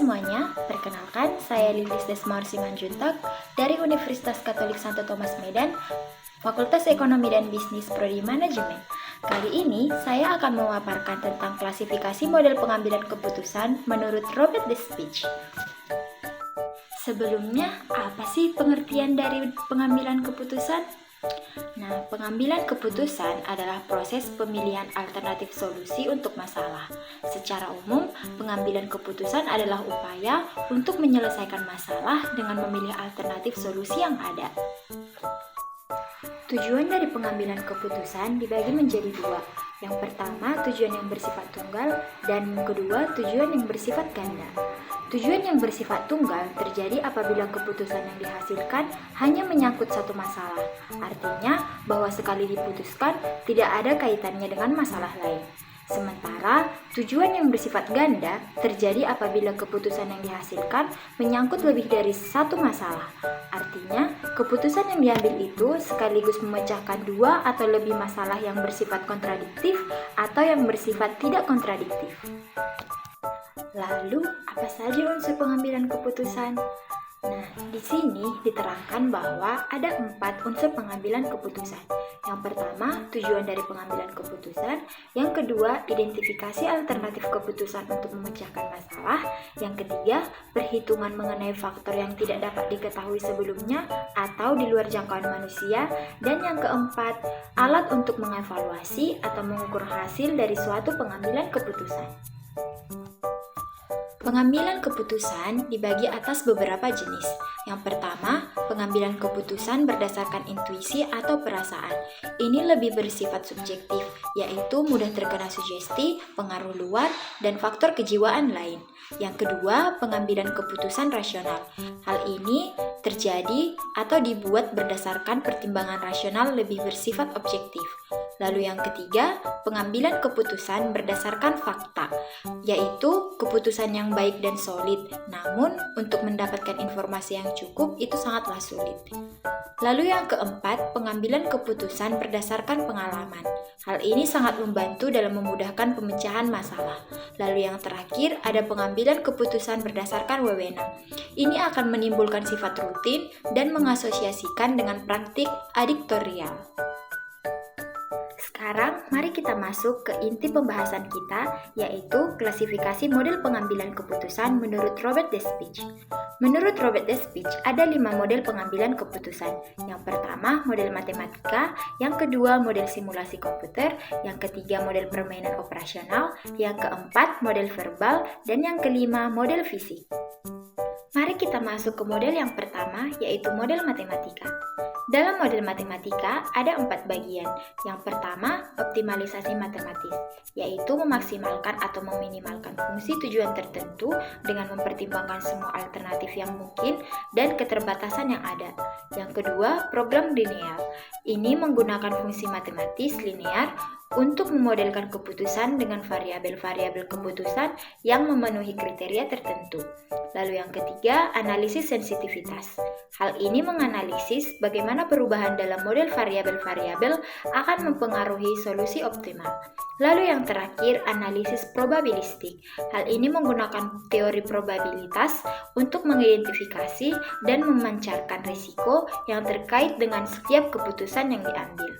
semuanya, perkenalkan saya Lilis Desmaur Simanjuntak dari Universitas Katolik Santo Thomas Medan, Fakultas Ekonomi dan Bisnis Prodi Manajemen. Kali ini saya akan memaparkan tentang klasifikasi model pengambilan keputusan menurut Robert Despich. Sebelumnya, apa sih pengertian dari pengambilan keputusan? Nah, pengambilan keputusan adalah proses pemilihan alternatif solusi untuk masalah. Secara umum, pengambilan keputusan adalah upaya untuk menyelesaikan masalah dengan memilih alternatif solusi yang ada. Tujuan dari pengambilan keputusan dibagi menjadi dua. Yang pertama, tujuan yang bersifat tunggal, dan yang kedua, tujuan yang bersifat ganda. Tujuan yang bersifat tunggal terjadi apabila keputusan yang dihasilkan hanya menyangkut satu masalah. Artinya, bahwa sekali diputuskan, tidak ada kaitannya dengan masalah lain. Sementara, tujuan yang bersifat ganda terjadi apabila keputusan yang dihasilkan menyangkut lebih dari satu masalah. Artinya, keputusan yang diambil itu sekaligus memecahkan dua atau lebih masalah yang bersifat kontradiktif atau yang bersifat tidak kontradiktif. Lalu, apa saja unsur pengambilan keputusan? Nah, di sini diterangkan bahwa ada 4 unsur pengambilan keputusan. Yang pertama, tujuan dari pengambilan keputusan. Yang kedua, identifikasi alternatif keputusan untuk memecahkan masalah. Yang ketiga, perhitungan mengenai faktor yang tidak dapat diketahui sebelumnya atau di luar jangkauan manusia. Dan yang keempat, alat untuk mengevaluasi atau mengukur hasil dari suatu pengambilan keputusan. Pengambilan keputusan dibagi atas beberapa jenis. Yang pertama, pengambilan keputusan berdasarkan intuisi atau perasaan. Ini lebih bersifat subjektif, yaitu mudah terkena sugesti, pengaruh luar, dan faktor kejiwaan lain. Yang kedua, pengambilan keputusan rasional. Hal ini terjadi atau dibuat berdasarkan pertimbangan rasional lebih bersifat objektif. Lalu yang ketiga, pengambilan keputusan berdasarkan fakta, yaitu keputusan yang baik dan solid. Namun, untuk mendapatkan informasi yang cukup itu sangatlah sulit. Lalu yang keempat, pengambilan keputusan berdasarkan pengalaman. Hal ini sangat membantu dalam memudahkan pemecahan masalah. Lalu yang terakhir, ada pengambilan keputusan berdasarkan wewenang. Ini akan menimbulkan sifat rutin dan mengasosiasikan dengan praktik adiktorial. Sekarang, mari kita masuk ke inti pembahasan kita, yaitu klasifikasi model pengambilan keputusan menurut Robert Despich. Menurut Robert Despich, ada 5 model pengambilan keputusan. Yang pertama, model matematika, yang kedua, model simulasi komputer, yang ketiga, model permainan operasional, yang keempat, model verbal, dan yang kelima, model fisik. Mari kita masuk ke model yang pertama, yaitu model matematika. Dalam model matematika, ada 4 bagian. Yang pertama, optimalisasi matematis, yaitu memaksimalkan atau meminimalkan fungsi tujuan tertentu dengan mempertimbangkan semua alternatif yang mungkin dan keterbatasan yang ada. Yang kedua, program linear. Ini menggunakan fungsi matematis linear untuk memodelkan keputusan dengan variabel-variabel keputusan yang memenuhi kriteria tertentu. Lalu yang ketiga, analisis sensitivitas. Hal ini menganalisis bagaimana perubahan dalam model variabel-variabel akan mempengaruhi solusi optimal. Lalu yang terakhir, analisis probabilistik. Hal ini menggunakan teori probabilitas untuk mengidentifikasi dan memancarkan risiko yang terkait dengan setiap keputusan yang diambil.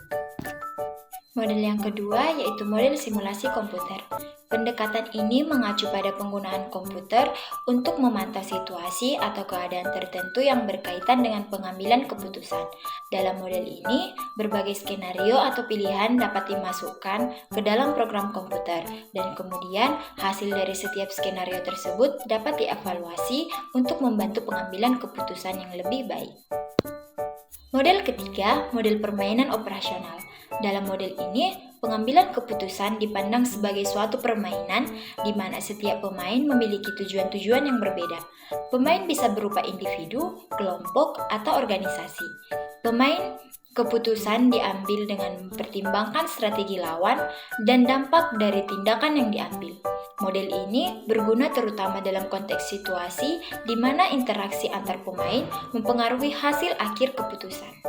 Model yang kedua yaitu model simulasi komputer. Pendekatan ini mengacu pada penggunaan komputer untuk memantau situasi atau keadaan tertentu yang berkaitan dengan pengambilan keputusan. Dalam model ini, berbagai skenario atau pilihan dapat dimasukkan ke dalam program komputer dan kemudian hasil dari setiap skenario tersebut dapat dievaluasi untuk membantu pengambilan keputusan yang lebih baik. Model ketiga, model permainan operasional. Dalam model ini, pengambilan keputusan dipandang sebagai suatu permainan di mana setiap pemain memiliki tujuan-tujuan yang berbeda. Pemain bisa berupa individu, kelompok, atau organisasi. Pemain keputusan diambil dengan mempertimbangkan strategi lawan dan dampak dari tindakan yang diambil. Model ini berguna terutama dalam konteks situasi di mana interaksi antar pemain mempengaruhi hasil akhir keputusan.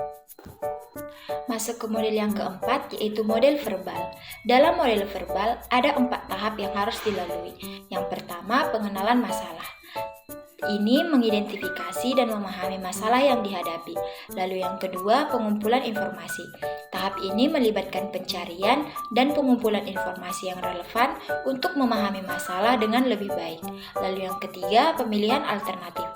Masuk ke model yang keempat, yaitu model verbal. Dalam model verbal, ada 4 tahap yang harus dilalui. Yang pertama, pengenalan masalah. Ini mengidentifikasi dan memahami masalah yang dihadapi. Lalu yang kedua, pengumpulan informasi. Tahap ini melibatkan pencarian dan pengumpulan informasi yang relevan untuk memahami masalah dengan lebih baik. Lalu yang ketiga, pemilihan alternatif.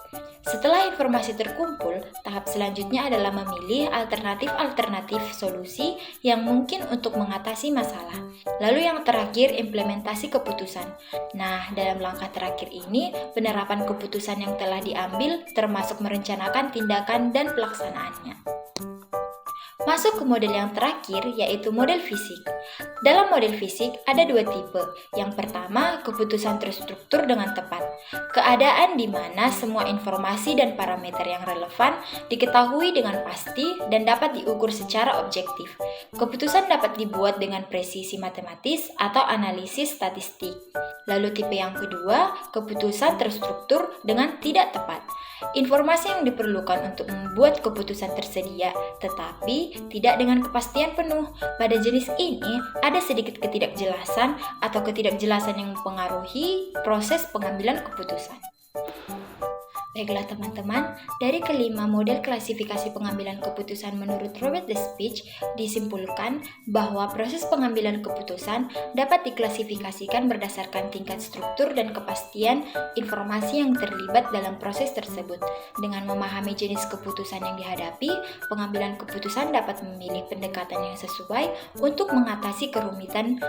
Setelah informasi terkumpul, tahap selanjutnya adalah memilih alternatif-alternatif solusi yang mungkin untuk mengatasi masalah. Lalu yang terakhir, implementasi keputusan. Nah, dalam langkah terakhir ini, penerapan keputusan yang telah diambil termasuk merencanakan tindakan dan pelaksanaannya. Masuk ke model yang terakhir, yaitu model fisik. Dalam model fisik, ada dua tipe. Yang pertama, keputusan terstruktur dengan tepat. Keadaan di mana semua informasi dan parameter yang relevan diketahui dengan pasti dan dapat diukur secara objektif. Keputusan dapat dibuat dengan presisi matematis atau analisis statistik. Lalu tipe yang kedua, keputusan terstruktur dengan tidak tepat. Informasi yang diperlukan untuk membuat keputusan tersedia, tetapi tidak dengan kepastian penuh. Pada jenis ini, ada sedikit ketidakjelasan atau ketidakjelasan yang mempengaruhi proses pengambilan keputusan. Baiklah teman-teman, dari kelima model klasifikasi pengambilan keputusan menurut Robert Despich disimpulkan bahwa proses pengambilan keputusan dapat diklasifikasikan berdasarkan tingkat struktur dan kepastian informasi yang terlibat dalam proses tersebut. Dengan memahami jenis keputusan yang dihadapi, pengambilan keputusan dapat memilih pendekatan yang sesuai untuk mengatasi kerumitan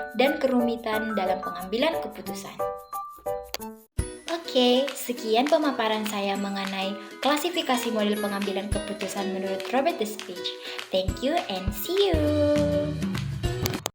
dalam pengambilan keputusan. Oke, sekian pemaparan saya mengenai klasifikasi model pengambilan keputusan menurut Robert Despich. Thank you and see you!